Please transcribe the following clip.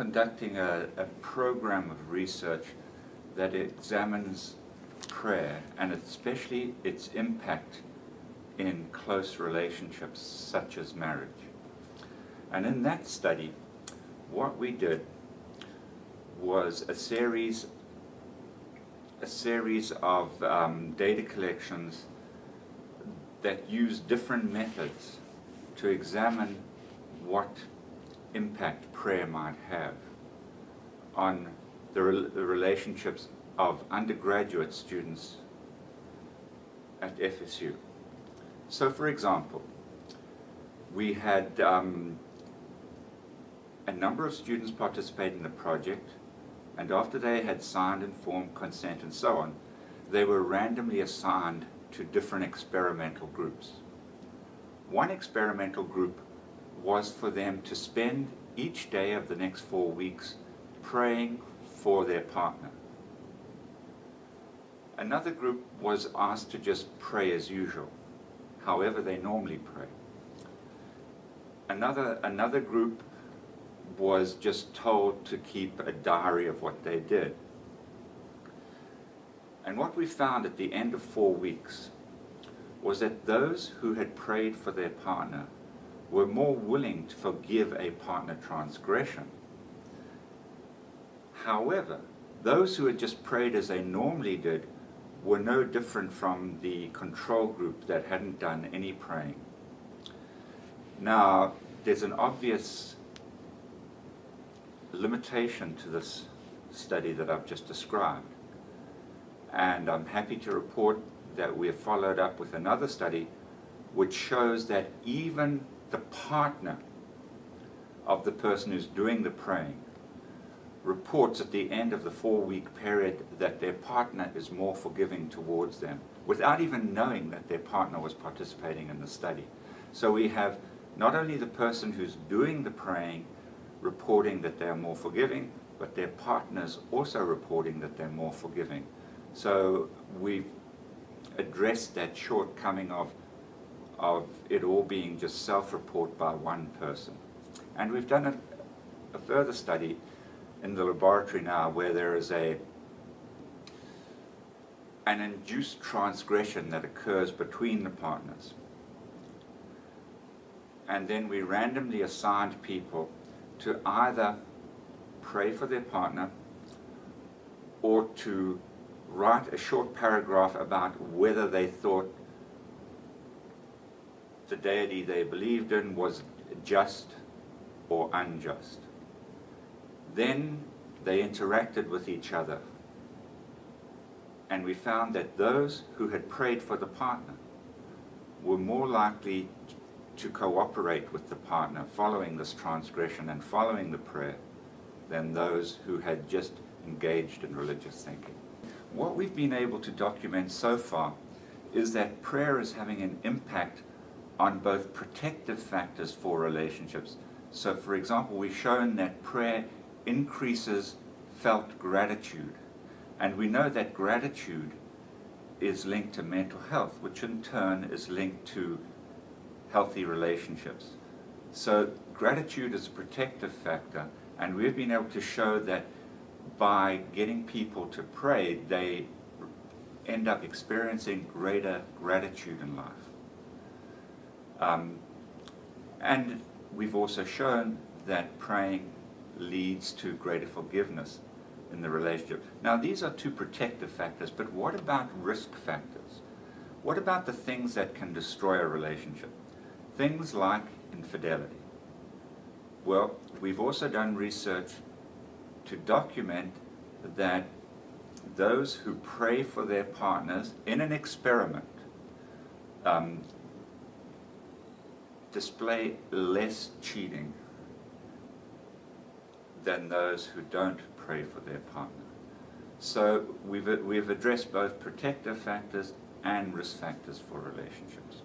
conducting a program of research that examines prayer and especially its impact in close relationships such as marriage. And in that study, what we did was a series of data collections that used different methods to examine what impact prayer might have on the relationships of undergraduate students at FSU. So, for example, we had a number of students participate in the project, and after they had signed informed consent and so on, they were randomly assigned to different experimental groups. One experimental group was for them to spend each day of the next 4 weeks praying for their partner. Another group was asked to just pray as usual, however they normally pray. Another group was just told to keep a diary of what they did. And what we found at the end of 4 weeks was that those who had prayed for their partner were more willing to forgive a partner transgression. However, those who had just prayed as they normally did were no different from the control group that hadn't done any praying. Now, there's an obvious limitation to this study that I've just described. And I'm happy to report that we have followed up with another study which shows that even the partner of the person who's doing the praying reports at the end of the 4-week period that their partner is more forgiving towards them, without even knowing that their partner was participating in the study. So we have not only the person who's doing the praying reporting that they're more forgiving, but their partners also reporting that they're more forgiving. So we've addressed that shortcoming of it all being just self-report by one person. And we've done a further study in the laboratory now where there is an induced transgression that occurs between the partners. And then we randomly assigned people to either pray for their partner or to write a short paragraph about whether they thought the deity they believed in was just or unjust. Then they interacted with each other, and we found that those who had prayed for the partner were more likely to cooperate with the partner following this transgression and following the prayer than those who had just engaged in religious thinking. What we've been able to document so far is that prayer is having an impact on both protective factors for relationships. So, for example, we've shown that prayer increases felt gratitude, and we know that gratitude is linked to mental health, which in turn is linked to healthy relationships. So gratitude is a protective factor, and we've been able to show that by getting people to pray, they end up experiencing greater gratitude in life. And we've also shown that praying leads to greater forgiveness in the relationship. Now, these are two protective factors, but what about risk factors? What about the things that can destroy a relationship? Things like infidelity. Well, we've also done research to document that those who pray for their partners in an experiment display less cheating than those who don't pray for their partner. So we've addressed both protective factors and risk factors for relationships.